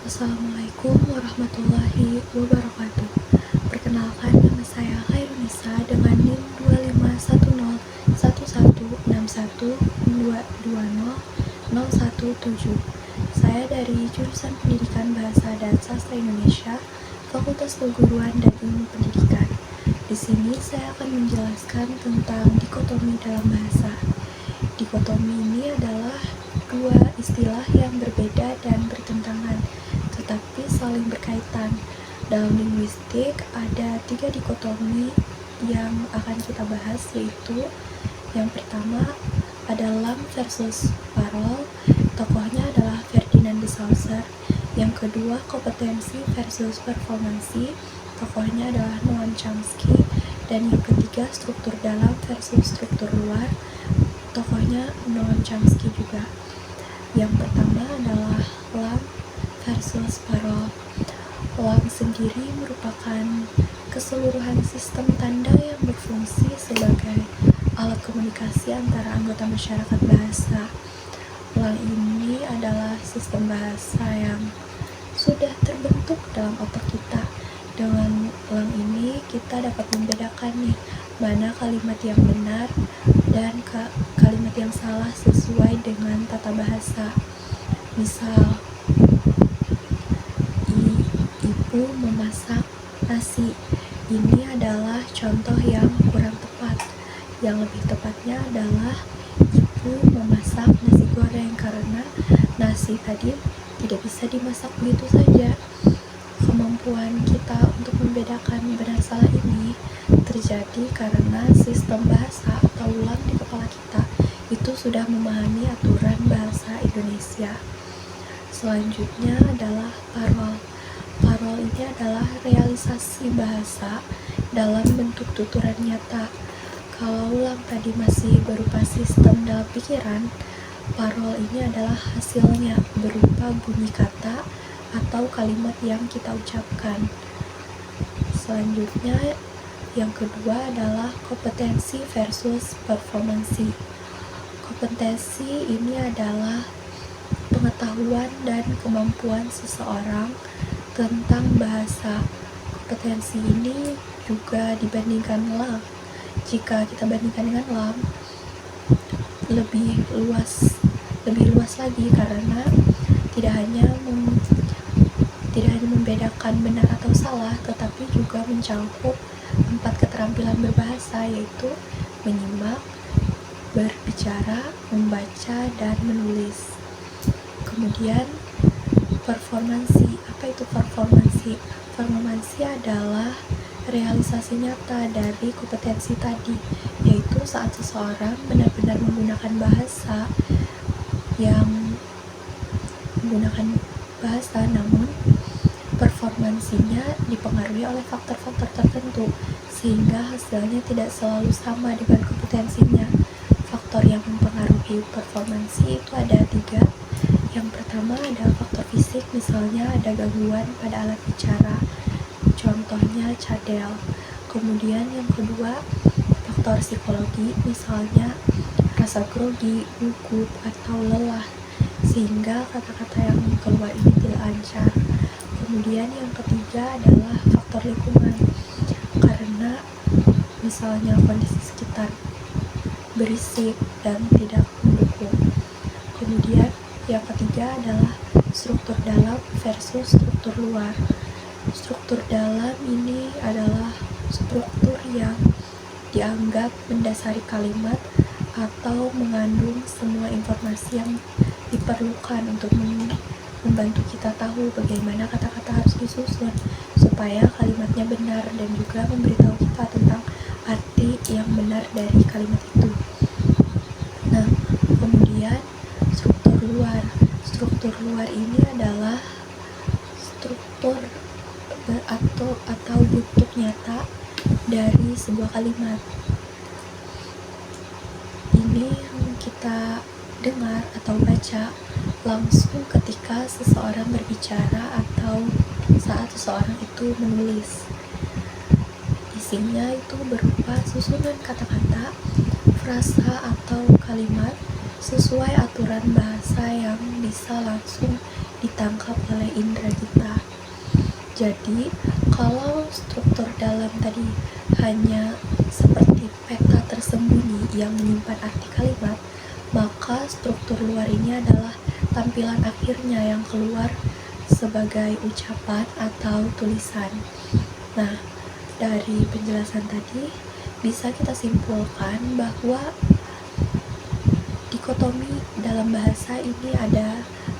Assalamualaikum warahmatullahi wabarakatuh. Perkenalkan, nama saya Khairunisa dengan NIM 251116121022017. Saya dari jurusan Pendidikan Bahasa dan Sastra Indonesia, Fakultas Keguruan dan Ilmu Pendidikan. Di sini saya akan menjelaskan tentang dikotomi dalam bahasa. Dikotomi ini adalah dua istilah yang berbeda dan bertentangan, tetapi saling berkaitan. Dalam linguistik ada 3 dikotomi yang akan kita bahas, yaitu yang pertama ada Lam versus Parol, tokohnya adalah Ferdinand de Saussure. Yang kedua kompetensi versus performansi, tokohnya adalah Noam Chomsky. Dan yang ketiga struktur dalam versus struktur luar, tokohnya Noam Chomsky juga. Yang pertama adalah Lam versus Parol. Lam sendiri merupakan keseluruhan sistem tanda yang berfungsi sebagai alat komunikasi antara anggota masyarakat bahasa. Lam ini adalah sistem bahasa yang sudah terbentuk dalam otak kita. Dengan lam ini kita dapat membedakan mana kalimat yang benar dan kalimat yang salah sesuai dengan tata bahasa. Misal, ibu memasak nasi. Ini adalah contoh yang kurang tepat. Yang lebih tepatnya adalah ibu memasak nasi goreng, karena nasi tadi tidak bisa dimasak begitu saja. Kemampuan kita untuk membedakan benar salah ini terjadi karena sistem bahasa atau ulang di kepala kita itu sudah memahami aturan bahasa Indonesia. Selanjutnya adalah parol. Parol ini adalah realisasi bahasa dalam bentuk tuturan nyata. Kalau ulang tadi masih berupa sistem dalam pikiran, parol ini adalah hasilnya berupa bunyi kata atau kalimat yang kita ucapkan. Selanjutnya, yang kedua adalah kompetensi versus performansi. Kompetensi ini adalah pengetahuan dan kemampuan seseorang tentang bahasa. Kompetensi ini juga dibandingkan lam. Jika kita bandingkan dengan lam, lebih luas lagi, karena tidak hanya membedakan benar atau salah, tetapi juga mencakup 4 keterampilan berbahasa, yaitu menyimak, berbicara, membaca, dan menulis. Kemudian performansi. Apa itu performansi? Performansi adalah realisasi nyata dari kompetensi tadi, yaitu saat seseorang benar-benar menggunakan bahasa namun performansinya dipengaruhi oleh faktor-faktor tertentu, sehingga hasilnya tidak selalu sama dengan kompetensinya. Faktor yang mempengaruhi performansi itu ada 3. Yang pertama ada faktor fisik, misalnya ada gangguan pada alat bicara, contohnya cadel. Kemudian yang kedua, faktor psikologi, misalnya rasa grogi, gugup, atau lelah, sehingga kata-kata yang keluar ini tidak lancar. Kemudian yang ketiga adalah faktor lingkungan, karena misalnya kondisi sekitar berisik dan tidak mendukung. Kemudian yang ketiga adalah struktur dalam versus struktur luar. Struktur dalam ini adalah struktur yang dianggap mendasari kalimat atau mengandung semua informasi yang diperlukan untuk membantu kita tahu bagaimana kata-kata harus disusun supaya kalimatnya benar, dan juga memberitahu kita tentang arti yang benar dari kalimat itu. Nah, kemudian struktur luar. Struktur luar ini adalah struktur atau bentuk nyata dari sebuah kalimat. Ini yang kita dengar atau baca langsung ketika seseorang berbicara atau saat seseorang itu menulis. Isinya itu berupa susunan kata-kata, frasa atau kalimat sesuai aturan bahasa yang bisa langsung ditangkap oleh indera kita. Jadi, kalau struktur dalam tadi hanya seperti peta tersembunyi yang menyimpan arti kalimat, maka struktur luar ini adalah tampilan akhirnya yang keluar sebagai ucapan atau tulisan. Nah, dari penjelasan tadi bisa kita simpulkan bahwa dikotomi dalam bahasa ini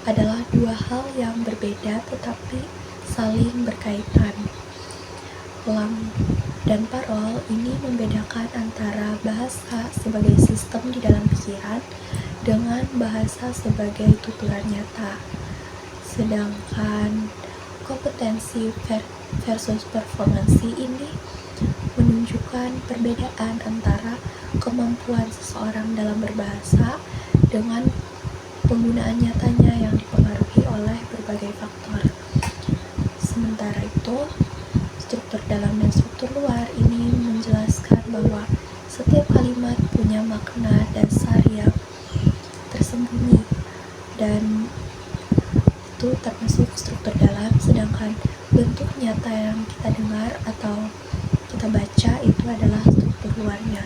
adalah dua hal yang berbeda tetapi saling berkaitan. Lam dan parol ini membedakan antara bahasa sebagai sistem di dalam pikiran dengan bahasa sebagai tuturan nyata. Sedangkan kompetensi versus performansi ini menunjukkan perbedaan antara kemampuan seseorang dalam berbahasa dengan penggunaan nyatanya yang dipengaruhi oleh berbagai faktor. Sementara itu, struktur dalam dan struktur luar ini menjelaskan bahwa setiap kalimat punya makna dasar yang tersembunyi dan itu termasuk struktur dalam, sedangkan bentuk nyata yang kita dengar atau kita baca itu adalah struktur luarnya.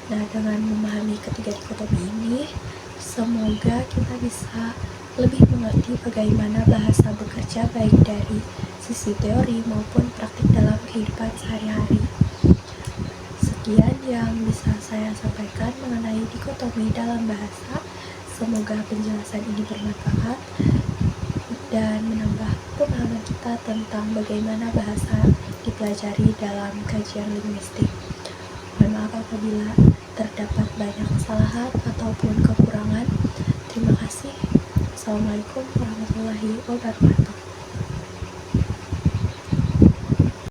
Nah, dengan memahami ketiga dikotomi ini, semoga kita bisa lebih mengerti bagaimana bahasa bekerja baik dari sisi teori maupun praktik dalam kehidupan sehari-hari. Sekian yang bisa saya sampaikan mengenai dikotomi dalam bahasa. Semoga penjelasan ini bermanfaat dan menambah pemahaman kita tentang bagaimana bahasa dipelajari dalam kajian linguistik. Mohon maaf apabila terdapat banyak kesalahan ataupun kekurangan. Terima kasih. Assalamualaikum warahmatullahi wabarakatuh.